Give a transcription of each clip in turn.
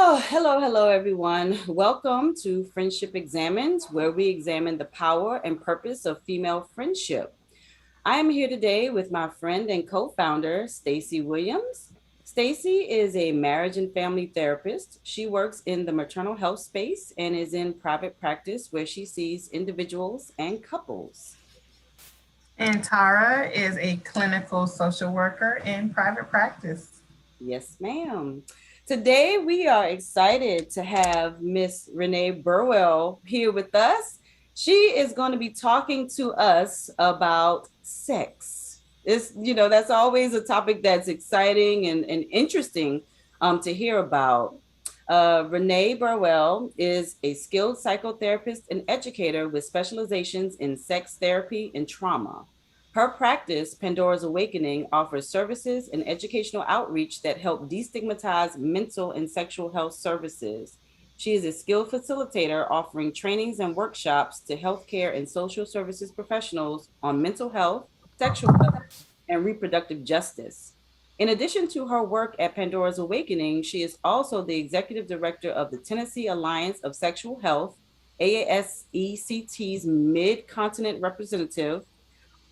Oh, hello, everyone. Welcome to Friendship Examined, where we examine the power and purpose of female friendship. I am here today with my friend and co-founder, Stacy Williams. Stacy is a marriage and family therapist. She works in the maternal health space and is in private practice where she sees individuals and couples. And Tara is a clinical social worker in private practice. Yes, ma'am. Today we are excited to have Miss Renée Burwell here with us. She is going to be talking to us about sex. That's always a topic that's exciting and interesting to hear about. Renee Burwell is a skilled psychotherapist and educator with specializations in sex therapy and trauma. Her practice, Pandora's Awakening, offers services and educational outreach that help destigmatize mental and sexual health services. She is a skilled facilitator offering trainings and workshops to healthcare and social services professionals on mental health, sexual health, and reproductive justice. In addition to her work at Pandora's Awakening, she is also the executive director of the Tennessee Alliance of Sexual Health, AASECT's Mid Continent representative,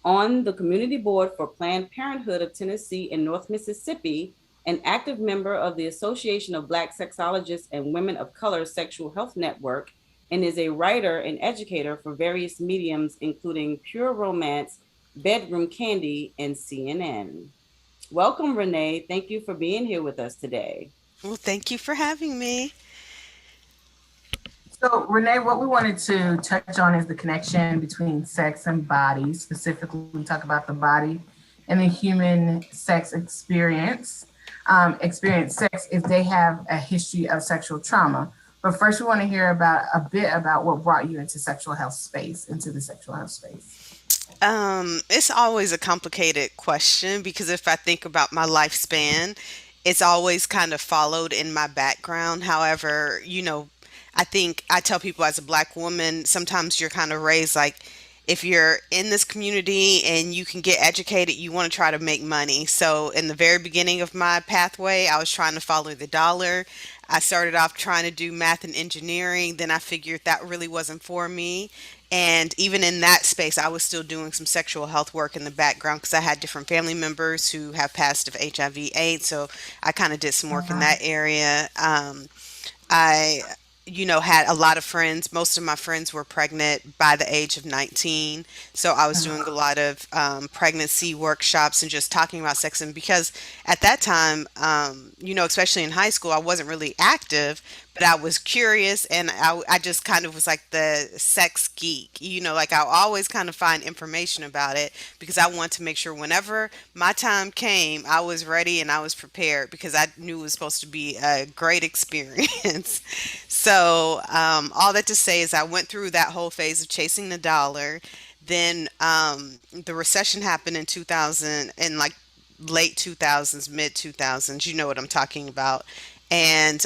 on the community board for Planned Parenthood of Tennessee and North Mississippi, an active member of the Association of Black Sexologists and Women of Color Sexual Health Network, and is a writer and educator for various mediums, including Pure Romance, Bedroom Candy, and CNN. Welcome, Renee. Thank you for being here with us today. Well, thank you for having me. So, Renee, what we wanted to touch on is the connection between sex and body. Specifically, we talk about the body and the human sex experience. Experience sex if they have a history of sexual trauma. But first, we want to hear about a bit about what brought you into sexual health space, into the sexual health space. It's always a complicated question because if I think about my lifespan, it's always kind of followed in my background. However, I think I tell people as a black woman, sometimes you're kind of raised like if you're in this community and you can get educated, you want to try to make money. So, in the very beginning of my pathway, I was trying to follow the dollar. I started off trying to do math and engineering. Then I figured that really wasn't for me. And even in that space, I was still doing some sexual health work in the background because I had different family members who have passed of HIV/AIDS. So I kind of did some work in Uh-huh. that area. I had a lot of friends. Most of my friends were pregnant by the age of 19. So I was doing a lot of pregnancy workshops and just talking about sex. And because at that time, especially in high school, I wasn't really active, but I was curious and I just kind of was like the sex geek. Like I always kind of find information about it because I want to make sure whenever my time came, I was ready and I was prepared because I knew it was supposed to be a great experience. So, all that to say is I went through that whole phase of chasing the dollar. Then the recession happened in 2000, in like late 2000s, mid 2000s. You know what I'm talking about. And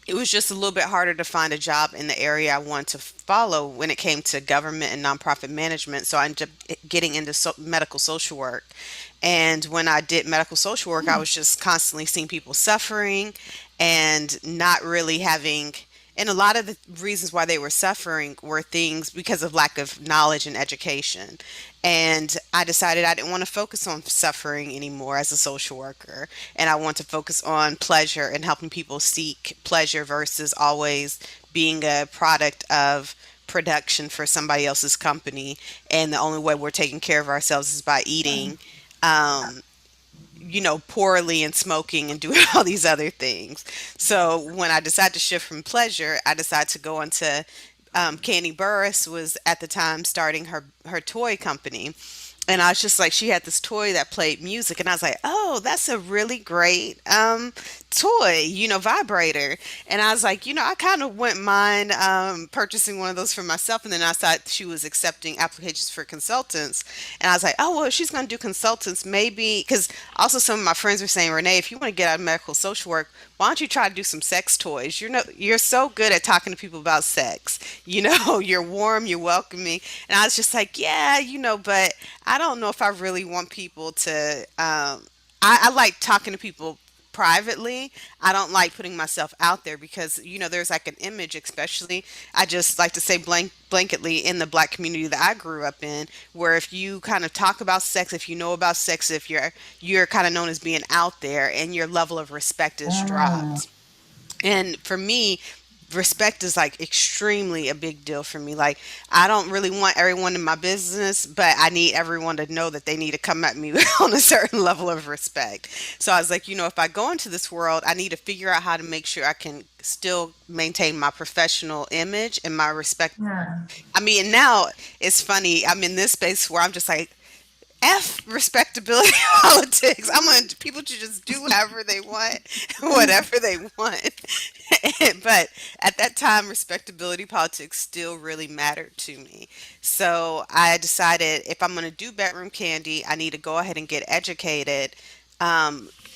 it was just a little bit harder to find a job in the area I wanted to follow when it came to government and nonprofit management. So I ended up getting into medical social work. And when I did medical social work, I was just constantly seeing people suffering and not really having. And a lot of the reasons why they were suffering were things because of lack of knowledge and education. And I decided I didn't want to focus on suffering anymore as a social worker. And I want to focus on pleasure and helping people seek pleasure versus always being a product of production for somebody else's company. And the only way we're taking care of ourselves is by eating, um, poorly and smoking and doing all these other things. So when I decided to shift from pleasure, I decided to go into Kandi Burris was at the time starting her toy company. And I was just like, she had this toy that played music, and I was like, oh, that's a really great toy, vibrator. And I was like, I kind of wouldn't mind purchasing one of those for myself. And then I saw she was accepting applications for consultants, and I was like, oh, well, if she's going to do consultants, maybe because also some of my friends were saying, Renee, if you want to get out of medical social work, why don't you try to do some sex toys? You're so good at talking to people about sex. You're warm, you're welcoming. And I was just like, yeah, but I don't know if I really want people to. I like talking to people privately. I don't like putting myself out there because, there's like an image, especially, I just like to say blanketly in the black community that I grew up in, where if you kind of talk about sex, if you know about sex, if you're kind of known as being out there, and your level of respect is Mm, dropped. And for me, respect is like extremely a big deal for me. Like, I don't really want everyone in my business, but I need everyone to know that they need to come at me on a certain level of respect. So I was like, if I go into this world, I need to figure out how to make sure I can still maintain my professional image and my respect. yeah. I mean, and now it's funny. I'm in this space where I'm just like, F respectability politics. I'm gonna people to just do whatever they want, whatever they want. But at that time, respectability politics still really mattered to me. So I decided, if I'm gonna do bedroom candy, I need to go ahead and get educated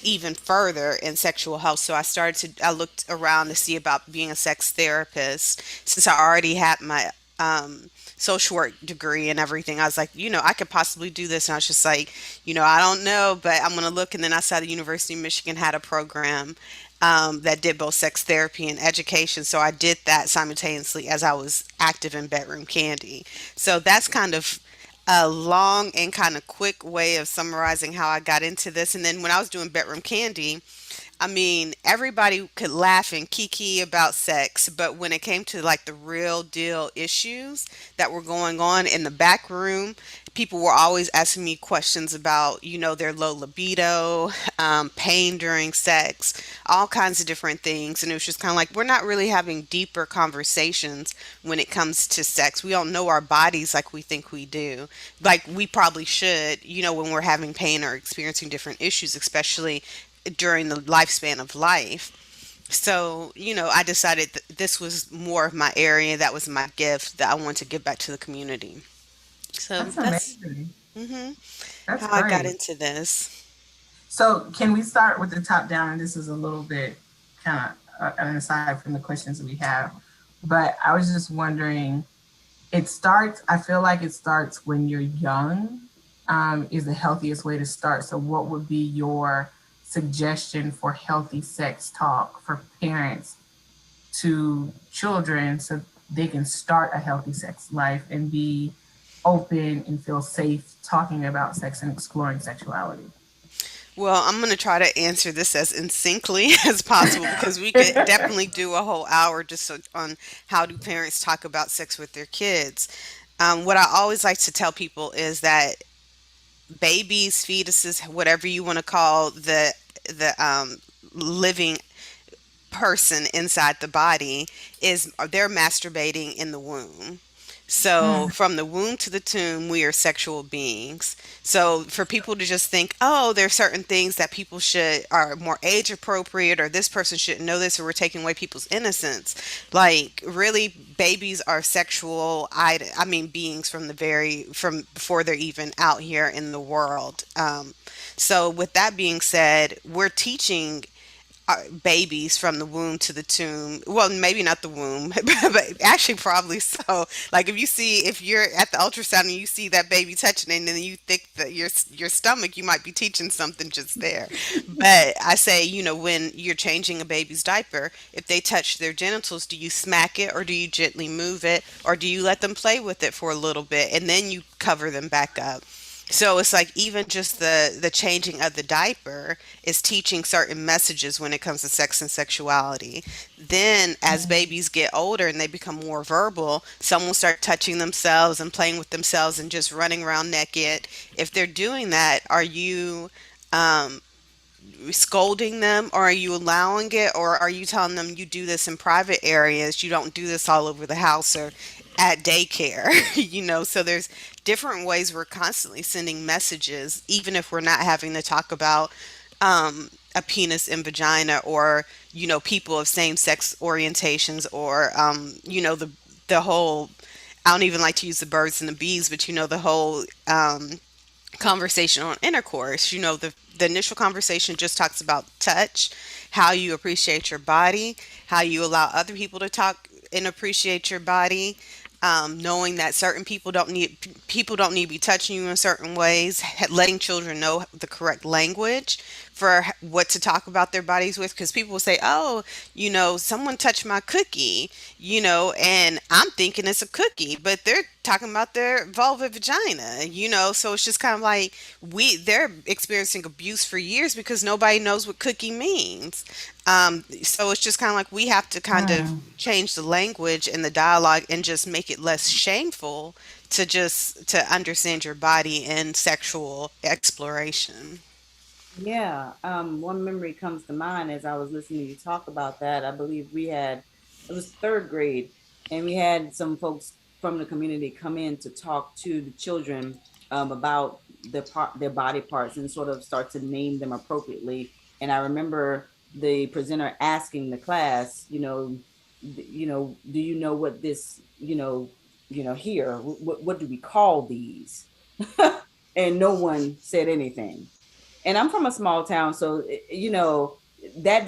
even further in sexual health. So I looked around to see about being a sex therapist, since I already had my social work degree and everything. I was like, I could possibly do this. And I was just like, I don't know, but I'm going to look. And then I saw the University of Michigan had a program that did both sex therapy and education. So I did that simultaneously as I was active in bedroom candy. So that's kind of a long and kind of quick way of summarizing how I got into this. And then when I was doing bedroom candy, I mean, everybody could laugh and kiki about sex, but when it came to like the real deal issues that were going on in the back room, people were always asking me questions about, their low libido, pain during sex, all kinds of different things. And it was just kind of like, we're not really having deeper conversations when it comes to sex. We don't know our bodies like we think we do. Like we probably should, when we're having pain or experiencing different issues, especially during the lifespan of life. So, I decided that this was more of my area. That was my gift that I wanted to give back to the community. So That's that's amazing. hmm That's how I got great. into this. So, can we start with the top down? And this is a little bit kind of an aside from the questions we have, but I was just wondering. I feel like it starts when you're young, is the healthiest way to start. So, what would be your suggestion for healthy sex talk for parents to children so they can start a healthy sex life and be open and feel safe talking about sex and exploring sexuality? Well, I'm going to try to answer this as succinctly as possible because we could definitely do a whole hour just on how do parents talk about sex with their kids. What I always like to tell people is that babies, fetuses, whatever you want to call the living person inside the body, is they're masturbating in the womb. So Mm, from the womb to the tomb, we are sexual beings. So for people to just think, oh, there's certain things that people should are more age appropriate, or this person shouldn't know this, or we're taking away people's innocence. Like really, babies are sexual. I mean, beings from before they're even out here in the world. So with that being said, we're teaching babies from the womb to the tomb. Well, maybe not the womb, but actually probably so. Like if you're at the ultrasound and you see that baby touching it, and then you think that your stomach, you might be teaching something just there. But I say, when you're changing a baby's diaper, if they touch their genitals, do you smack it or do you gently move it or do you let them play with it for a little bit and then you cover them back up? So it's like even just the changing of the diaper is teaching certain messages when it comes to sex and sexuality. Then as babies get older and they become more verbal, some will start touching themselves and playing with themselves and just running around naked. If they're doing that, are you um, scolding them, or are you allowing it, or are you telling them you do this in private areas, you don't do this all over the house or at daycare? So there's different ways we're constantly sending messages, even if we're not having to talk about a penis and vagina, or people of same-sex orientations, or the whole, I don't even like to use the birds and the bees, but the whole conversation on intercourse. The initial conversation just talks about touch, how you appreciate your body, how you allow other people to talk and appreciate your body. Knowing that certain people don't need to be touching you in certain ways, letting children know the correct language for what to talk about their bodies with, because people will say, oh, someone touched my cookie, and I'm thinking it's a cookie, but they're talking about their vulva vagina, so it's just kind of like they're experiencing abuse for years because nobody knows what cookie means. So it's just kind of like we have to kind of Mm. change the language and the dialogue and just make it less shameful to understand your body and sexual exploration. Yeah. One memory comes to mind as I was listening to you talk about that. I believe it was third grade, and we had some folks from the community come in to talk to the children about their body parts and sort of start to name them appropriately. And I remember the presenter asking the class, do you know what this, here, what do we call these? And no one said anything. And I'm from a small town, so that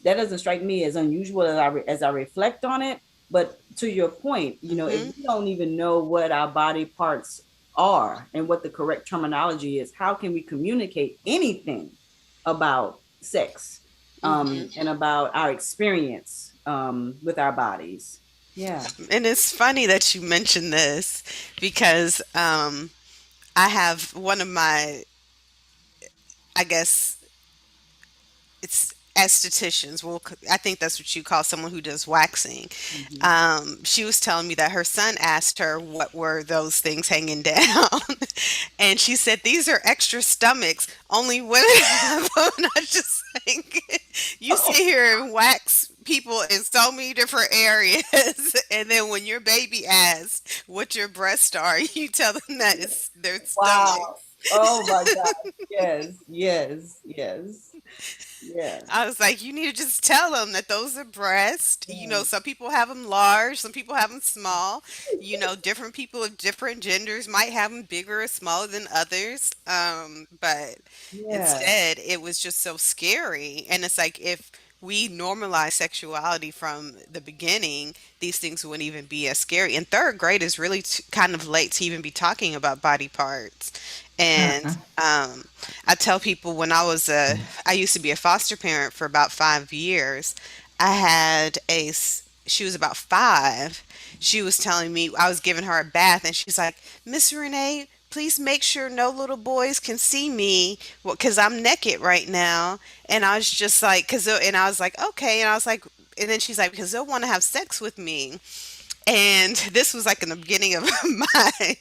doesn't strike me as unusual as I reflect on it. But to your point, if Hmm. we don't even know what our body parts are and what the correct terminology is, how can we communicate anything about sex, and about our experience with our bodies? Yeah. And it's funny that you mentioned this because I have one of my, I guess it's estheticians. Well, I think that's what you call someone who does waxing. Mm-hmm. She was telling me that her son asked her what were those things hanging down, and she said these are extra stomachs. Only women have them. And I just think you sit here and wax people in so many different areas, and then when your baby asks what your breasts are, you tell them that it's their stomach. Wow. Oh my God. Yes, yes, yes, yes. I was like, you need to just tell them that those are breasts. Yeah. Some people have them large, some people have them small. Different people of different genders might have them bigger or smaller than others. But Yeah. instead, it was just so scary. And it's like if we normalize sexuality from the beginning, these things wouldn't even be as scary. And third grade is really kind of late to even be talking about body parts. And Mm. I tell people I used to be a foster parent for about 5 years. I had she was about 5. She was telling me I was giving her a bath, and she's like, Miss Renee, please make sure no little boys can see me because I'm naked right now. And I was just like, and I was like, okay. And I was like, and then she's like, because they'll want to have sex with me. And this was like in the beginning of my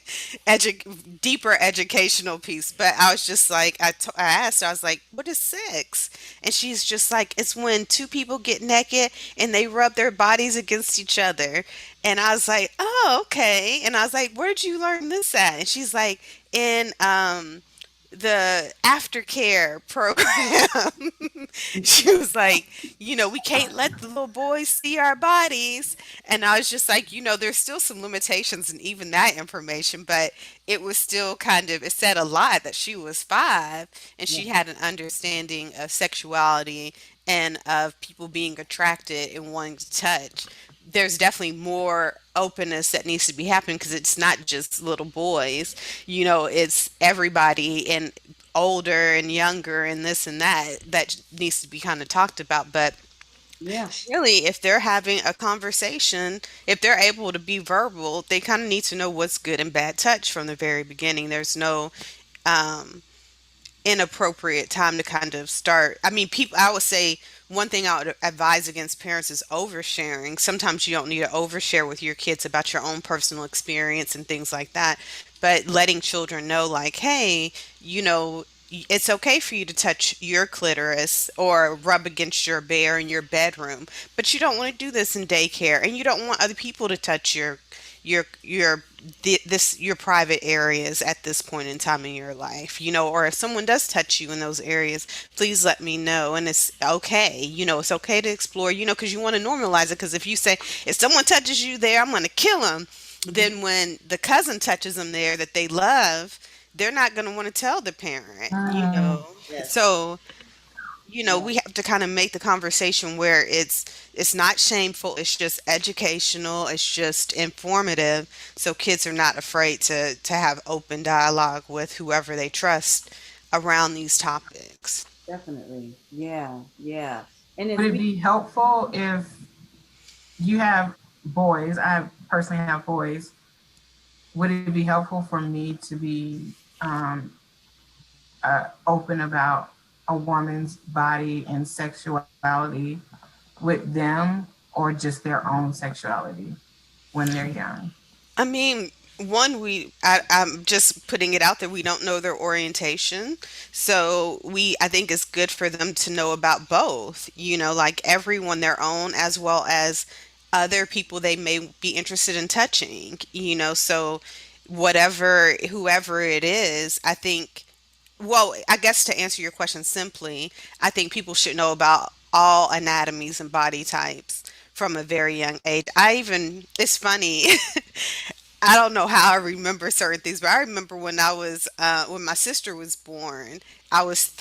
deeper educational piece. But I was just like, I asked her, I was like, what is sex? And she's just like, it's when two people get naked and they rub their bodies against each other. And I was like, oh, okay. And I was like, where'd you learn this at? And she's like, in the aftercare program. She was like, we can't let the little boys see our bodies. And I was just like, there's still some limitations in even that information, but it was still it said a lot that she was 5 and Yeah. she had an understanding of sexuality and of people being attracted and wanting to touch. There's definitely more openness that needs to be happening because it's not just little boys, it's everybody and older and younger and this and that needs to be kind of talked about. But Yeah. really, if they're having a conversation, if they're able to be verbal, they kind of need to know what's good and bad touch from the very beginning. There's no um, inappropriate time to kind of start. I mean, people, I would say one thing I would advise against parents is oversharing. Sometimes you don't need to overshare with your kids about your own personal experience and things like that, but letting children know, like, hey, it's okay for you to touch your clitoris or rub against your bear in your bedroom, but you don't want to do this in daycare, and you don't want other people to touch your your private areas at this point in time in your life, or if someone does touch you in those areas, please let me know. And it's okay, it's okay to explore, because you want to normalize it, because if you say if someone touches you there, I'm going to kill them, Mhm. then when the cousin touches them there that they love, they're not going to want to tell the parent, Mm. Yes. so Yeah. we have to kind of make the conversation where it's not shameful, it's just educational, it's just informative, so kids are not afraid to have open dialogue with whoever they trust around these topics. definitely. Yeah, yeah. And as Would it we, be helpful if you have boys? I personally have boys. Would it be helpful for me to be open about a woman's body and sexuality with them, or just their own sexuality when they're young? I mean, one, I'm just putting it out there. We don't know their orientation, so I think it's good for them to know about both. Like everyone their own, as well as other people they may be interested in touching. So whoever it is, I think. Well, I guess to answer your question simply, I think people should know about all anatomies and body types from a very young age. It's funny. I don't know how I remember certain things, but I remember when my sister was born. I was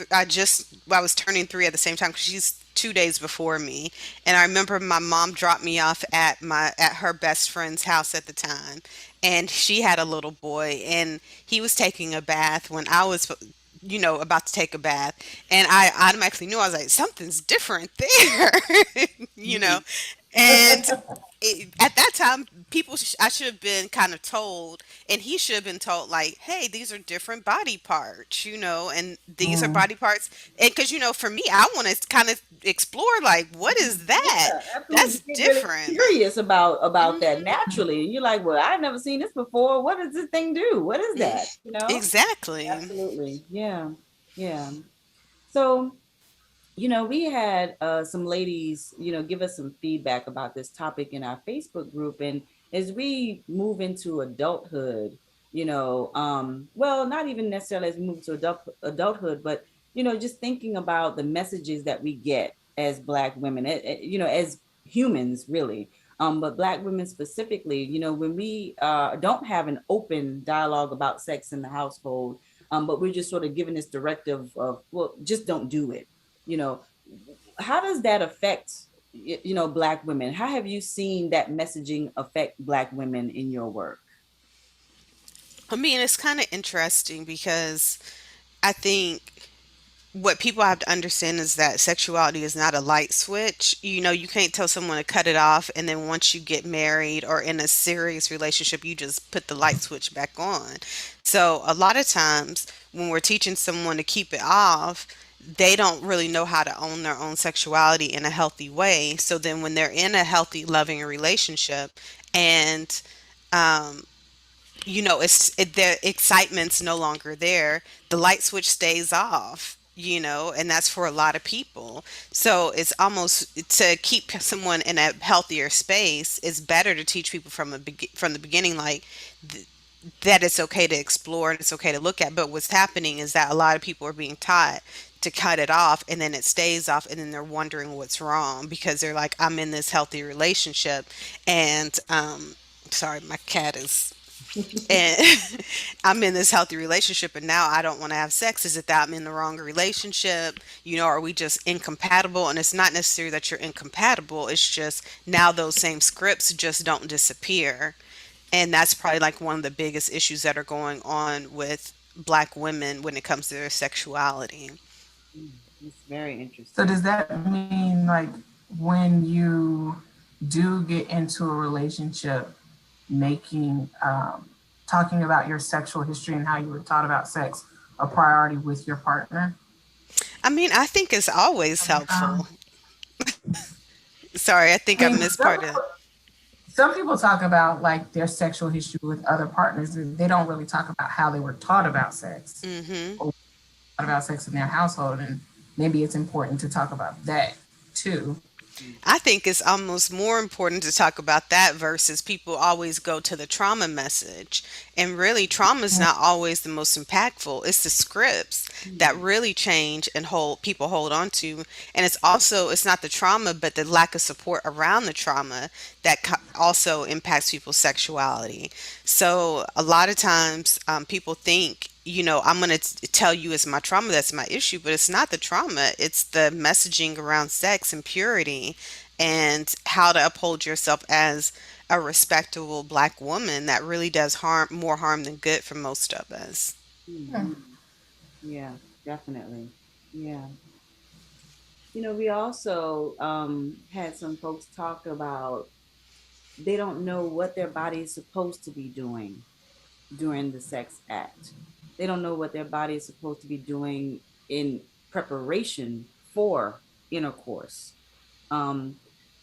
turning 3 at the same time because she's 2 days before me, and I remember my mom dropped me off at her best friend's house at the time, and she had a little boy, and he was taking a bath when I was about to take a bath, and I automatically knew. I was like, something's different there, you know, Mhm. and at that time, I should have been kind of told, and he should have been told, like, hey, these are different body parts, and these are Mm. body parts. And because, for me, I want to kind of explore, like, what is that? Yeah, absolutely. That's You get really different. curious about that Hmm. naturally. And you're like, well, I've never seen this before. What does this thing do? What is that? You know? Exactly. Absolutely. Yeah. Yeah. So, we had some ladies, give us some feedback about this topic in our Facebook group. And as we move into adulthood, well, not even necessarily as we move to adulthood, but, just thinking about the messages that we get as Black women, as humans, really. But Black women specifically, when we don't have an open dialogue about sex in the household, but we're just sort of giving this directive of, well, just don't do it. You know, how does that affect Black women? How have you seen that messaging affect Black women in your work? I mean, it's kind of interesting because I think what people have to understand is that sexuality is not a light switch. You can't tell someone to cut it off, and then once you get married or in a serious relationship, you just put the light switch back on. So, a lot of times when we're teaching someone to keep it off, they don't really know how to own their own sexuality in a healthy way. So, then when they're in a healthy, loving relationship, and the excitement's no longer there, the light switch stays off, and that's for a lot of people. So it's almost, to keep someone in a healthier space, it's better to teach people from the beginning, like, that it's okay to explore and it's okay to look at. But what's happening is that a lot of people are being taught to cut it off, and then it stays off, and then they're wondering what's wrong because they're like, I'm in this healthy relationship, and sorry, my cat is, and I'm in this healthy relationship, and now I don't want to have sex. Is it that I'm in the wrong relationship? Are we just incompatible? And it's not necessarily that you're incompatible, it's just now those same scripts just don't disappear. And that's probably like one of the biggest issues that are going on with Black women when it comes to their sexuality. It's very So interesting. does that mean, like, when you do get into a relationship, making talking about your sexual history and how you were taught about sex a priority with your partner? I mean, I think it's always Um, helpful. Sorry, I I think I mean, missed part of. some people talk about like their sexual history with other partners. They don't really talk about how they were taught about sex Hmm. or taught about sex in their household, and maybe it's important to talk about that too. I think it's almost more important to talk about that versus people always go to the trauma message. And really, trauma is not always the most impactful. It's the scripts that Mm. really change and hold on to. And it's not the trauma, but the lack of support around the trauma that also impacts people's sexuality. So a lot of times, people think, I'm going to tell you it's my trauma that's my issue, but it's not the trauma. It's the messaging around sex and purity and how to uphold yourself as a respectable Black woman that really does more harm than good for most of us. Mhm. Yeah, definitely. Yeah. We also had some folks talk about they don't know what their body is supposed to be doing during the sex act. They don't know what their body is supposed to be doing in preparation for intercourse. Um,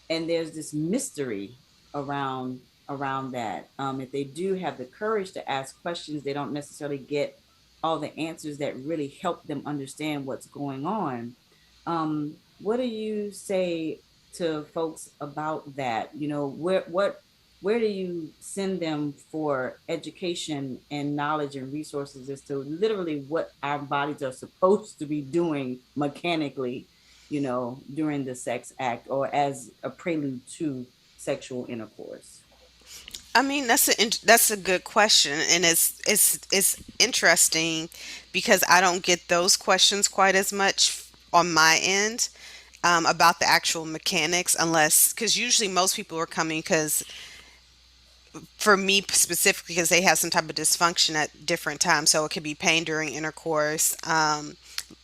and there's this mystery around that. If they do have the courage to ask questions, they don't necessarily get all the answers that really help them understand what's going on. What do you say to folks about that? Where do you send them for education and knowledge and resources as to literally what our bodies are supposed to be doing mechanically, during the sex act or as a prelude to sexual intercourse? I mean, that's a good question, and it's interesting because I don't get those questions quite as much on my end about the actual mechanics, unless because usually most people are coming because for me specifically because they have some type of dysfunction at different times, so it could be pain during intercourse,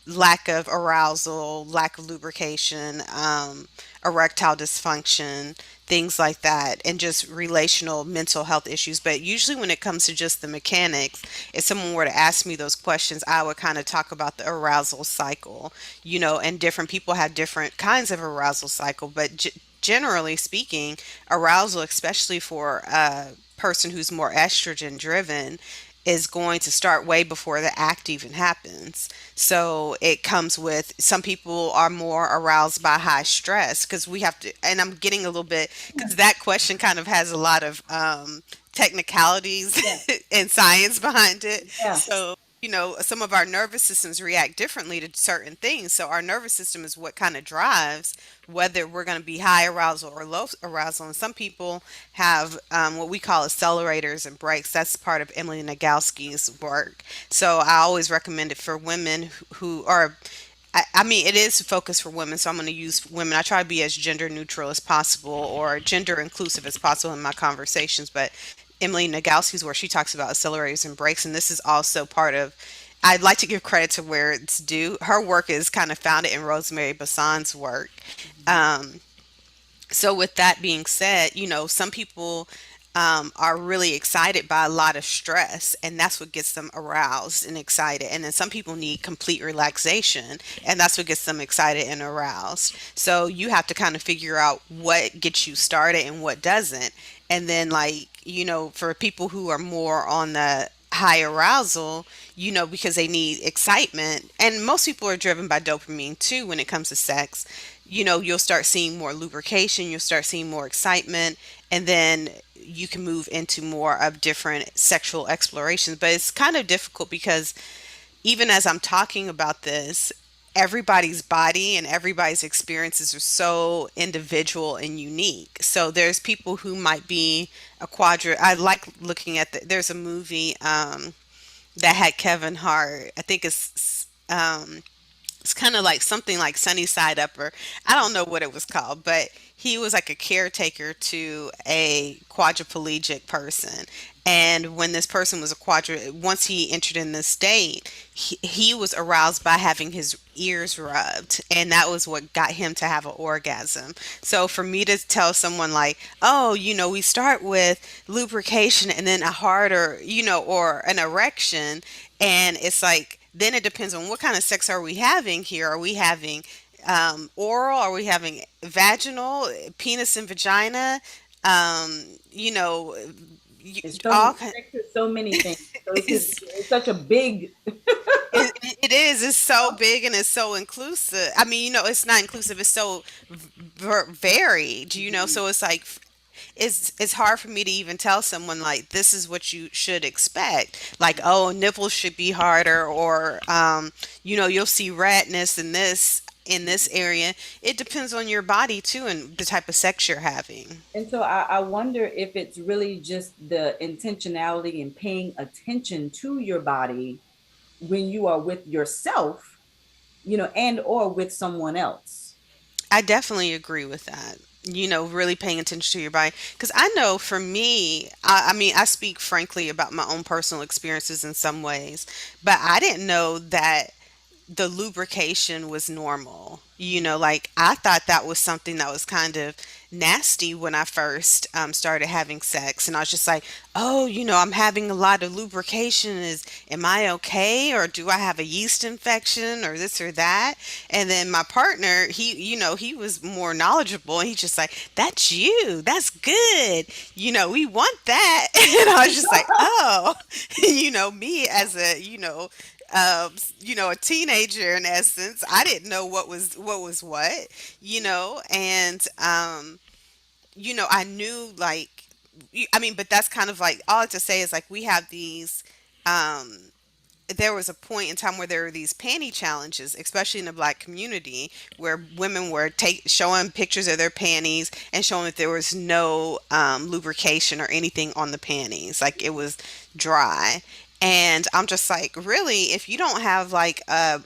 lack of arousal, lack of lubrication, erectile dysfunction, things like that, and just relational mental health issues. But usually, when it comes to just the mechanics, if someone were to ask me those questions, I would kind of talk about the arousal cycle, and different people have different kinds of arousal cycle, but generally speaking, arousal, especially for a person who's more estrogen driven, is going to start way before the act even happens. So it comes with some people are more aroused by high stress because we have to, and I'm getting a little bit because that question kind of has a lot of technicalities Yeah, and science behind it. yeah, So, some of our nervous systems react differently to certain things. So, our nervous system is what kind of drives whether we're going to be high arousal or low arousal. And some people have what we call accelerators and brakes. That's part of Emily Nagoski's work. So, I always recommend it for women who are. I mean, it is focused for women, so I'm going to use women. I try to be as gender neutral as possible or gender inclusive as possible in my conversations. But Emily Nagoski's where she talks about accelerators and brakes, and this is also part of. I'd like to give credit to where it's due. Her work is kind of founded in Rosemary Bassan's work. Um, so with that being said, some people are really excited by a lot of stress, and that's what gets them aroused and excited. And then some people need complete relaxation, and that's what gets them excited and aroused. So you have to kind of figure out what gets you started and what doesn't. And then, like, for people who are more on the high arousal, because they need excitement, and most people are driven by dopamine too when it comes to sex. You'll start seeing more lubrication, you'll start seeing more excitement, and then you can move into more of different sexual explorations. But it's kind of difficult because even as I'm talking about this, everybody's body and everybody's experiences are so individual and unique. So there's people who might be a quadra. I like looking at there's a movie that had Kevin Hart. I think it's kind of like something like Sunny Side Up, or I don't know what it was called, but he was like a caretaker to a quadriplegic person. And when this person was once he entered in this state, he was aroused by having his ears rubbed. And that was what got him to have an orgasm. So for me to tell someone, like, oh, we start with lubrication and then a harder, or an erection, and it's like, then it depends on what kind of sex are we having here. Are we having oral? Are we having vaginal, penis and vagina? Um, you know, you, it's all so kind. sex is so many things. So It's, it's such a big. it is. It's so big and it's so inclusive. I mean, it's not inclusive. It's so varied. So it's like it's hard for me to even tell someone like this is what you should expect. Like, oh, nipples should be harder, or you'll see redness in this area. It depends on your body too and the type of sex you're having. And so I wonder if it's really just the intentionality and paying attention to your body when you are with yourself, and or with someone else. I definitely agree with that. Really paying attention to your body. Because I know for me, I mean, I speak frankly about my own personal experiences in some ways, but I didn't know that. the lubrication was normal. Like I thought that was something that was kind of nasty when I first started having sex. And I was just like, oh, I'm having a lot of lubrication. Am I okay? Or do I have a yeast infection or this or that? And then my partner, he was more knowledgeable and he's just like, that's you. That's good. We want that. And I was just like, oh, me as a, a teenager in essence. I didn't know what was what, and I knew like, I mean, but that's kind of like all I have to say is like we have these. There was a point in time where there were these panty challenges, especially in the black community, where women were showing pictures of their panties and showing that there was no lubrication or anything on the panties, like it was dry. And I'm just like, really, if you don't have like a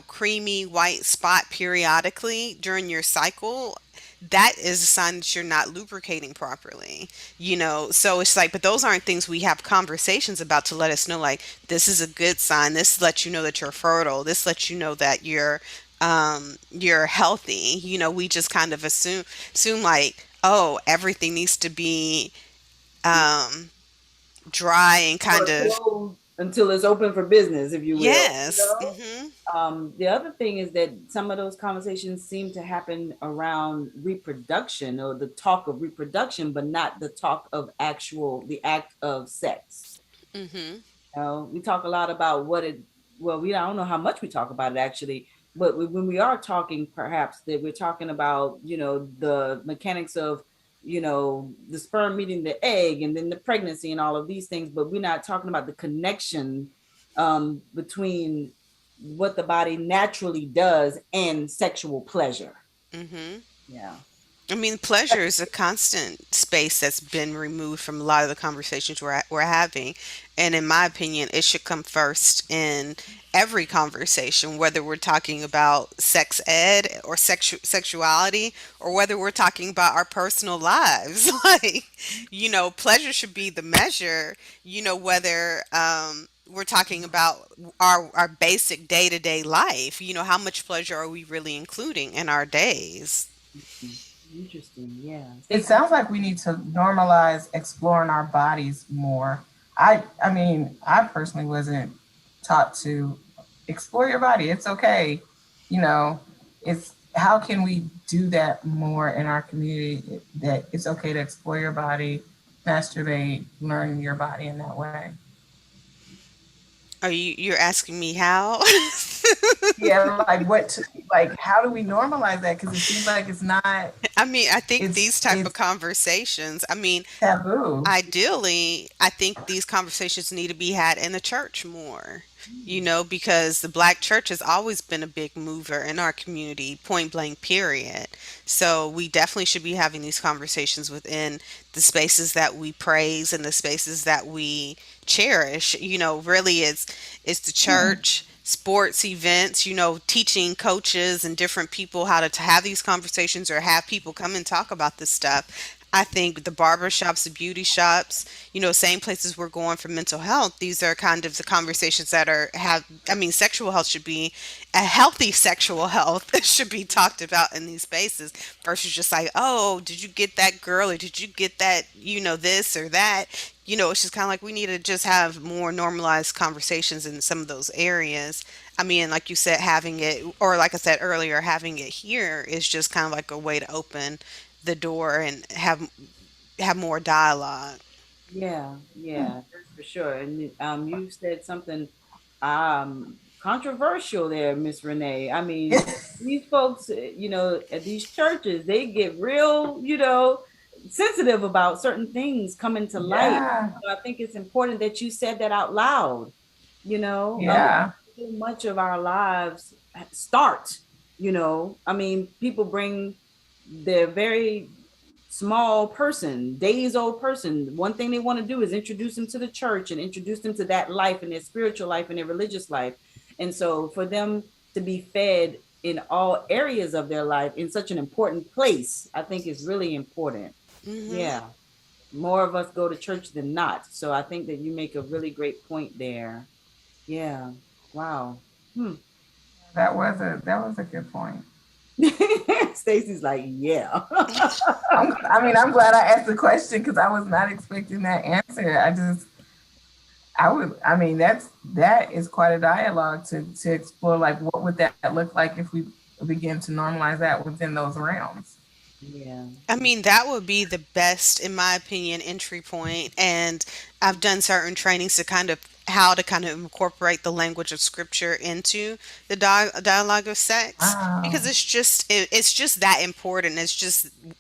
creamy white spot periodically during your cycle, that is a sign that you're not lubricating properly, so it's like, but those aren't things we have conversations about to let us know like this is a good sign, this lets you know that you're fertile, this lets you know that you're healthy. We just kind of assume like, oh, everything needs to be um dry and kind Or of. closed until it's open for business, if you will. Yes. Mhm. The other thing is that some of those conversations seem to happen around reproduction or the talk of reproduction, but not the talk of the act of sex. Mhm. We talk a lot about well, I don't know how much we talk about it actually, but when we are talking, perhaps that we're talking about, the mechanics of, the sperm meeting the egg and then the pregnancy and all of these things, but we're not talking about the connection between what the body naturally does and sexual pleasure. Mhm. Yeah. I mean, pleasure is a constant space that's been removed from a lot of the conversations we're having. And in my opinion, it should come first in every conversation, whether we're talking about sex ed or sexuality, or whether we're talking about our personal lives. Like, pleasure should be the measure, whether we're talking about our basic day to day life. How much pleasure are we really including in our days? Interesting. Yeah. It Stacey. sounds like we need to normalize exploring our bodies more. I mean, I personally wasn't taught to explore your body. It's okay. You know, it's how can we do that more in our community, that it's okay to explore your body, masturbate, learn your body in that way. You're asking me how? Yeah, like like how do we normalize that? Because it seems like it's not, I mean, I think these type of it's conversations, I mean, taboo. ideally, I think these conversations need to be had in the church more, because the black church has always been a big mover in our community, point blank, period. So we definitely should be having these conversations within the spaces that we praise and the spaces that we cherish. Really, it's the Hmm. church, sports events, teaching coaches and different people how to have these conversations or have people come and talk about this stuff. I think the barber shops, the beauty shops, same places we're going for mental health. These are kind of the conversations that I mean, sexual health should be a healthy sexual health should be talked about in these spaces versus just like, oh, did you get that girl or did you get that, this or that? It's just kind of like we need to just have more normalized conversations in some of those areas. I mean, like you said, having it, or like I said earlier, having it here is just kind of like a way to open the door and have more dialogue. Yeah, yeah, that's for sure. And you said something controversial there, Miss Renee. I mean, these folks, at these churches, they get real, sensitive about certain things coming to light. Yeah, So I think it's important that you said that out loud. yeah. So much of our lives start. I mean, people bring their very small person, days old person. One thing they want to do is introduce them to the church and introduce them to that life and their spiritual life and their religious life. And so for them to be fed in all areas of their life in such an important place, I think is really important. Hmm. Yeah. More of us go to church than not. So I think that you make a really great point there. Yeah. Wow. Hmm. That was a good point. Stacy's like, yeah. I'm glad I asked the question because I was not expecting that answer. I mean, that is quite a dialogue to explore. Like, what would that look like if we begin to normalize that within those realms? Yeah. I mean, that would be the best, in my opinion, entry point. And I've done certain trainings to kind of how to kind of incorporate the language of scripture into the dialogue of sex because Wow. it's just that important.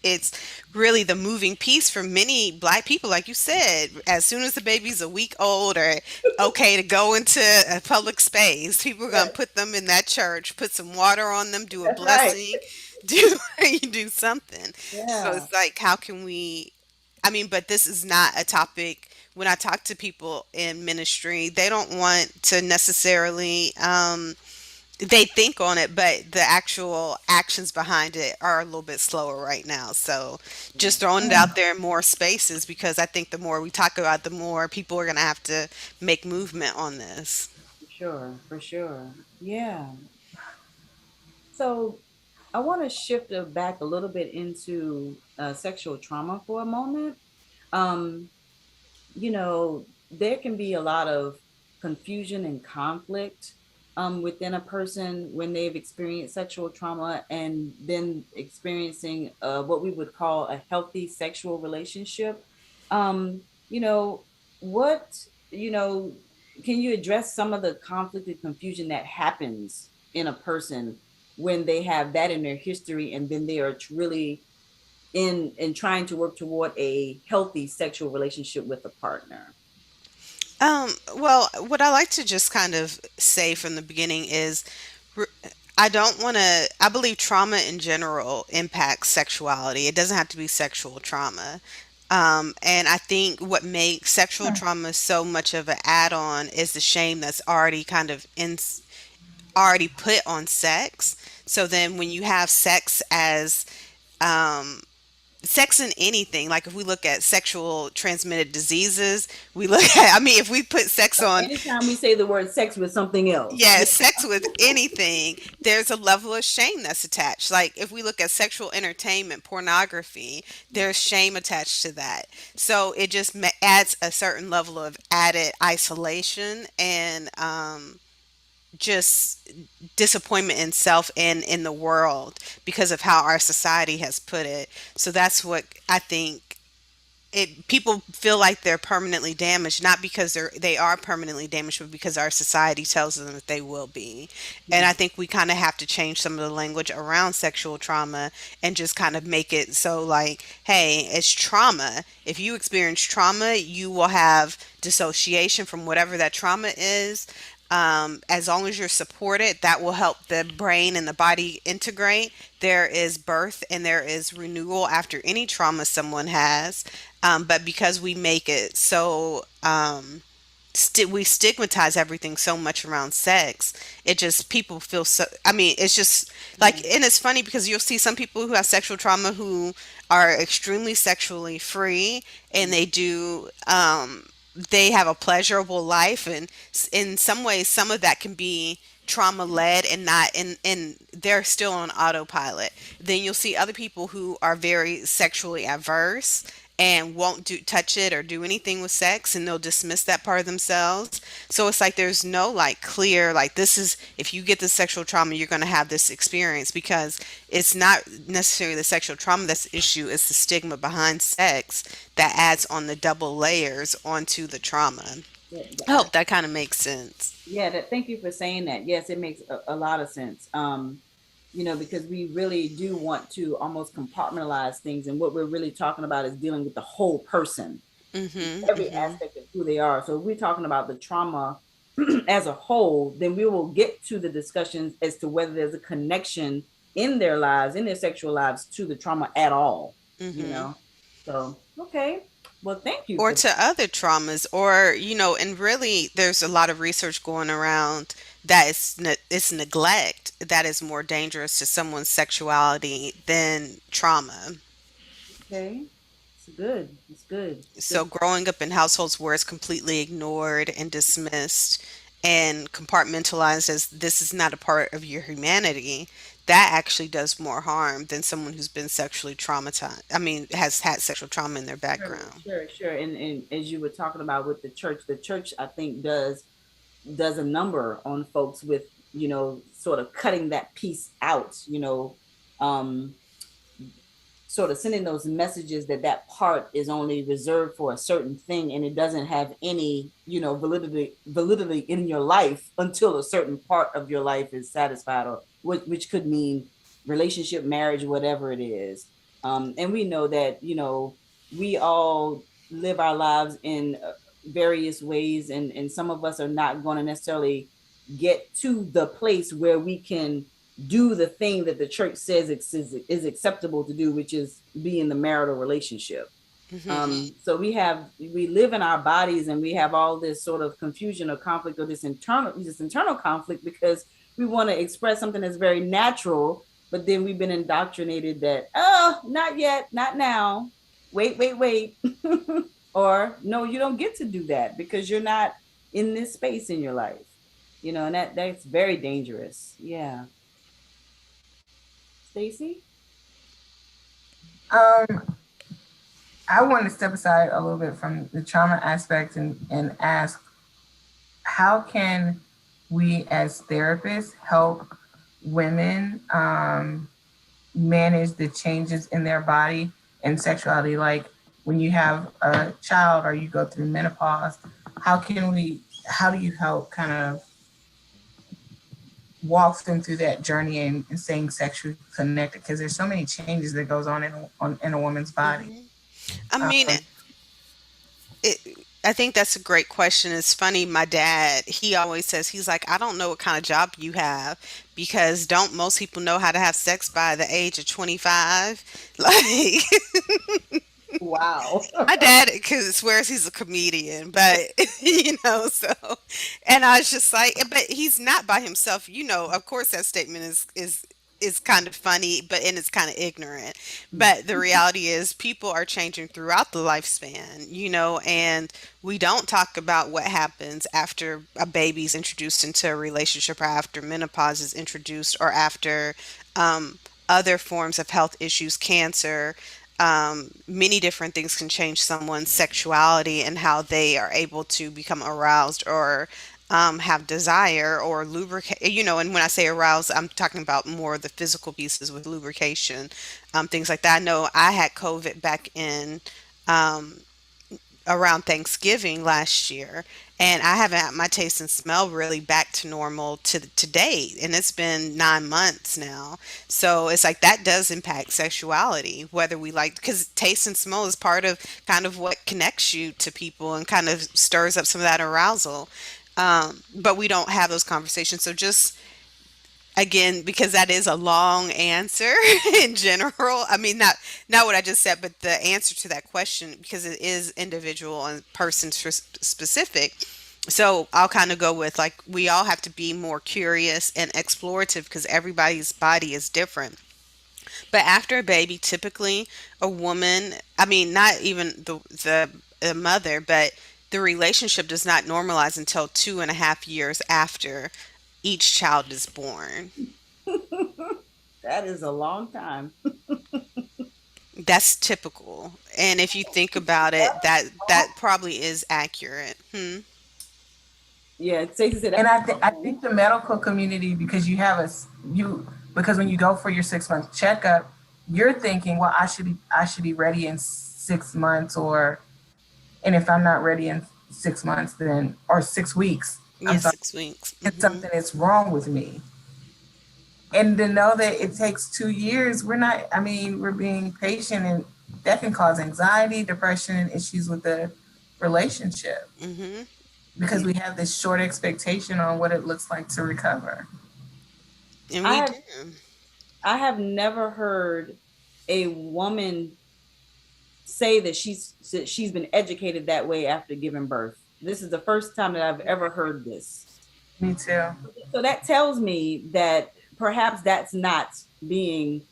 It's really the moving piece for many black people. Like you said, as soon as the baby's a week old or okay to go into a public space, people are Yeah, gonna put them in that church, put some water on them, do a that's right. blessing, do you do something. So Yeah. it's like, how can we? I mean, but this is not a topic. When I talk to people in ministry, they don't want to necessarily. They think on it, but the actual actions behind it are a little bit slower right now. So just throwing it out there in more spaces because I think the more we talk about, it, the more people are going to have to make movement on this. For sure. For sure. Yeah. So I want to shift it back a little bit into sexual trauma for a moment. Um, there can be a lot of confusion and conflict within a person when they've experienced sexual trauma and then experiencing what we would call a healthy sexual relationship. Um, you know, what, you know, can you address some of the conflict and confusion that happens in a person when they have that in their history and then they are really in trying to work toward a healthy sexual relationship with a partner? Well, what I like to just kind of say from the beginning is re- I don't want to, I believe trauma in general impacts sexuality. It doesn't have to be sexual trauma. And I think what makes sexual trauma so much of an add on is the shame that's already kind of already put on sex. So then when you have um, sex in anything, like if we look at sexual transmitted diseases, we look at, I mean, if we put sex on, Anytime we say the word sex with something else. yeah, Yeah. sex with anything, there's a level of shame that's attached. Like if we look at sexual entertainment, pornography, there's shame attached to that. So it just adds a certain level of added isolation and just disappointment in self and in the world because of how our society has put it. So that's what I think people feel like they're permanently damaged, not because they are permanently damaged, but because our society tells them that they will be. And Yeah. I think we kind of have to change some of the language around sexual trauma and just kind of make it so like, hey, it's trauma. If you experience trauma, you will have dissociation from whatever that trauma is. As long as you're supported, that will help the brain and the body integrate. There is birth and there is renewal after any trauma someone has. But because we make it so, we stigmatize everything so much around sex, it just people feel so. I mean, it's just like, and it's funny because you'll see some people who have sexual trauma who are extremely sexually free and they have a pleasurable life and in some ways some of that can be trauma led and not and they're still on autopilot. Then you'll see other people who are very sexually averse and won't touch it or do anything with sex and they'll dismiss that part of themselves. So it's like there's no like clear like this is if you get the sexual trauma you're going to have this experience because it's not necessarily the sexual trauma that's the issue, it's the stigma behind sex that adds on the double layers onto the trauma. I Yeah. hope that kind of makes sense. Yeah, thank you for saying that. Yes, it makes a lot of sense. Because we really do want to almost compartmentalize things, and what we're really talking about is dealing with the whole person, Mhm. every Mhm. aspect of who they are. So if we're talking about the trauma as a whole, then we will get to the discussions as to whether there's a connection in their lives, in their sexual lives, to the trauma at all. You Mhm. know. So okay. Well, thank you Or for that. to other traumas or and really there's a lot of research going around that it's neglect that is more dangerous to someone's sexuality than trauma. Okay. It's good. It's good. It's So good. growing up in households where it's completely ignored and dismissed and compartmentalized as this is not a part of your humanity, that actually does more harm than someone who's been sexually traumatized. I mean, has had sexual trauma in their Sure, background. sure, sure. And as you were talking about with the church I think does a number on folks with, sort of cutting that piece out, um, sort of sending those messages that that part is only reserved for a certain thing and it doesn't have any, validity in your life until a certain part of your life is satisfied, or which could mean relationship, marriage, whatever it is. And we know that, we all live our lives in various ways, and some of us are not going to necessarily get to the place where we can do the thing that the church says is acceptable to do, which is be in the marital relationship. Hmm. So we live in our bodies, and we have all this sort of confusion or conflict, or this internal conflict, because we want to express something that's very natural, but then we've been indoctrinated that, oh, not yet, not now, wait, or no, you don't get to do that because you're not in this space in your life, and that's very dangerous. Yeah. Stacy? Um, I want to step aside a little bit from the trauma aspect and ask, how can we as therapists help women manage the changes in their body and sexuality? Like when you have a child or you go through menopause, how do you help kind of walk them through that journey and staying sexually connected? Because there's so many changes that goes on in a woman's body. Hmm. I mean, Um, it, I think that's a great question. It's funny. My dad, he always says, he's like, I don't know what kind of job you have because don't most people know how to have sex by the age of 25? Like, Wow. my dad cause swears he's a comedian, but so and I was just like, but he's not by himself. Of course that statement is kind of funny, but and it's kind of ignorant. But the reality is people are changing throughout the lifespan, and we don't talk about what happens after a baby's introduced into a relationship or after menopause is introduced or after other forms of health issues, cancer. Many different things can change someone's sexuality and how they are able to become aroused or have desire or lubricate. And when I say aroused, I'm talking about more of the physical pieces with lubrication, things like that. I know I had COVID back in around Thanksgiving last year, and I haven't had my taste and smell really back to normal to date, and it's been 9 months now. So it's like that does impact sexuality, whether we like, because taste and smell is part of kind of what connects you to people and kind of stirs up some of that arousal. But we don't have those conversations. So just again, because that is a long answer in general. I mean, not what I just said, but the answer to that question, because it is individual and person specific. So I'll kind of go with like we all have to be more curious and explorative because everybody's body is different. But after a baby, typically a woman, I mean, not even the mother, but the relationship does not normalize until 2.5 years after each child is born. That is a long time. That's typical. And if you think about it, that probably is accurate. Hmm. Yeah, Stacey said and that's a I long think the medical community, because you have you because when you go for your 6 month checkup, you're thinking, well, I should be ready in 6 months, and if I'm not ready in 6 months, then or 6 weeks, I'm Yeah, sorry, 6 weeks. it's Hmm. something that's wrong with me. And to know that it takes 2 years, we're not. I mean, we're being patient, and that can cause anxiety, depression, and issues with the relationship Hmm. because we have this short expectation on what it looks like to recover. And I we have do. I have never heard a woman say that she's been educated that way after giving birth. This is the first time that I've ever heard this. Me too. So that tells me that perhaps that's not being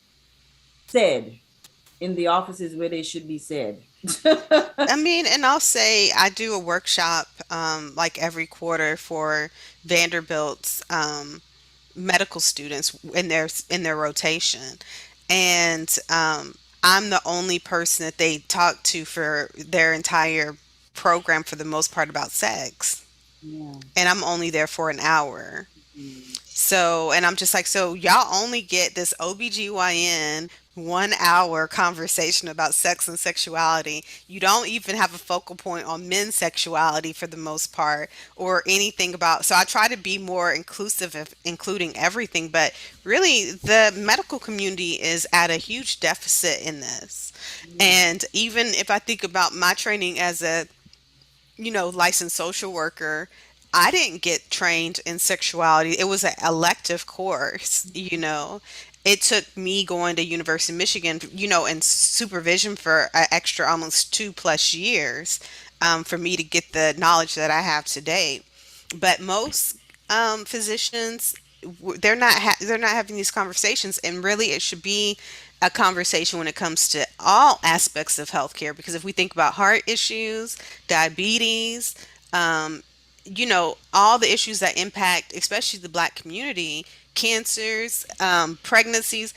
said. in the offices where they should be said. I mean, and I'll say I do a workshop like every quarter for Vanderbilt's medical students in their rotation, and I'm the only person that they talk to for their entire program for the most part about sex, Yeah. and I'm only there for an hour. Mm. So, and I'm just like, so y'all only get this OBGYN 1 hour conversation about sex and sexuality. You don't even have a focal point on men's sexuality for the most part or anything about. So I try to be more inclusive of including everything, but really the medical community is at a huge deficit in this. Yeah. And even if I think about my training as a licensed social worker, I didn't get trained in sexuality. It was an elective course. It took me going to University of Michigan, and supervision for an extra almost 2+ years for me to get the knowledge that I have today. But most physicians, they're not having these conversations, and really it should be a conversation when it comes to all aspects of healthcare. Because if we think about heart issues, diabetes, um, all the issues that impact, especially the Black community, cancers, pregnancies,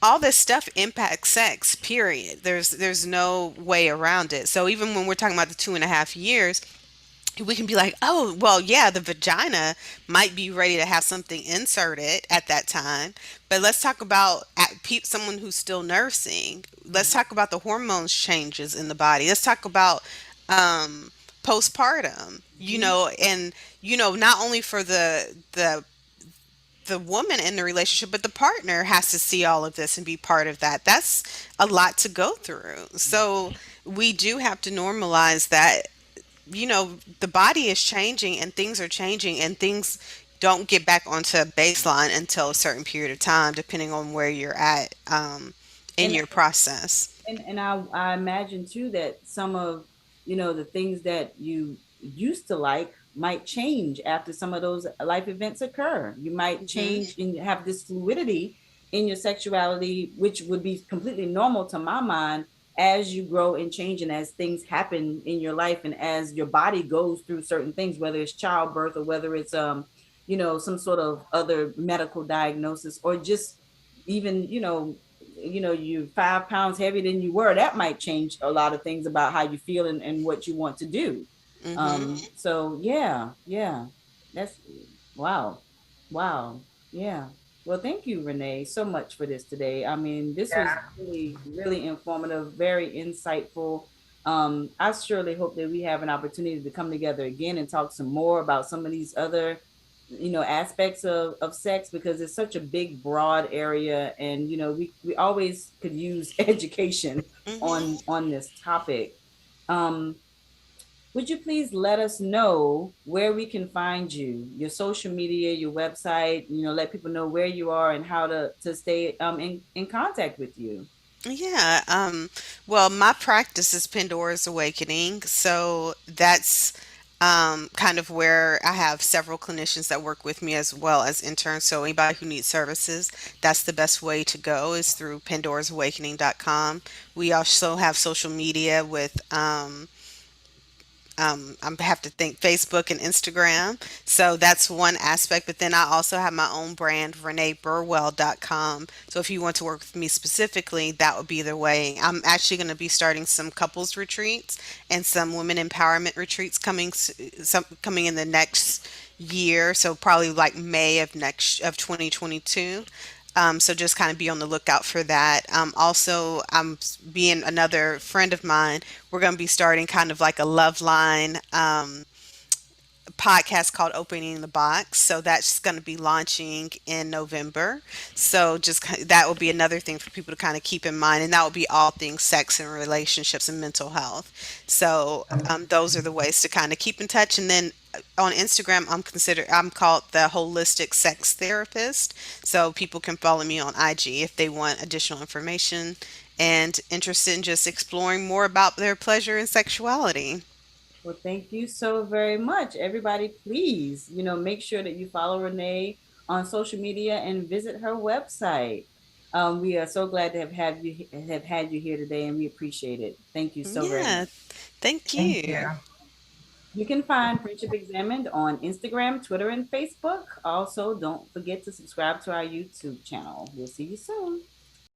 all this stuff impacts sex. Period. There's no way around it. So even when we're talking about the 2.5 years, we can be like, oh, well, yeah, the vagina might be ready to have something inserted at that time. But let's talk about someone who's still nursing. Let's talk about the hormones changes in the body. Let's talk about postpartum, Mhm. and, not only for the woman in the relationship, but the partner has to see all of this and be part of that. That's a lot to go through. So we do have to normalize that the body is changing and things are changing and things don't get back onto a baseline until a certain period of time, depending on where you're at in And your process. I imagine too that some of the things that you used to like might change after some of those life events occur. You might Hmm. change and have this fluidity in your sexuality, which would be completely normal to my mind as you grow and change and as things happen in your life and as your body goes through certain things, whether it's childbirth or whether it's some sort of other medical diagnosis or just even you're 5 pounds heavier than you were, that might change a lot of things about how you feel and what you want to do. Hmm. So yeah, yeah, that's wow, wow, yeah. Well, thank you, Renee, so much for this today. I mean, this was Yeah. really, really informative, very insightful. I surely hope that we have an opportunity to come together again and talk some more about some of these other aspects of sex because it's such a big broad area and we always could use education Hmm. on this topic. um would you please let us know where we can find you, your social media, your website, let people know where you are and how to stay in contact with you. Yeah. Well, my practice is Pandora's Awakening. So that's kind of where I have several clinicians that work with me as well as interns. So anybody who needs services, that's the best way to go is through pandorasawakening.com. We also have social media with I have to think Facebook and Instagram. So that's one aspect. But then I also have my own brand, reneeburwell.com. So if you want to work with me specifically, that would be the way. I'm actually going to be starting some couples retreats and some women empowerment retreats coming in the next year. So probably like May of 2022. So just kind of be on the lookout for that. Also, being another friend of mine, we're going to be starting kind of like a love line podcast called Opening the Box. So that's going to be launching in November. So that will be another thing for people to kind of keep in mind. And that will be all things sex and relationships and mental health. So those are the ways to kind of keep in touch. And then on Instagram, I'm called the holistic sex therapist. So people can follow me on IG if they want additional information and interested in just exploring more about their pleasure and sexuality. Well, thank you so very much. Everybody, please, make sure that you follow Renee on social media and visit her website. We are so glad to have had you here today, and we appreciate it. Thank you so very Yeah, much. thank Thank you. you. You can find Friendship Examined on Instagram, Twitter, and Facebook. Also, don't forget to subscribe to our YouTube channel. We'll see you soon.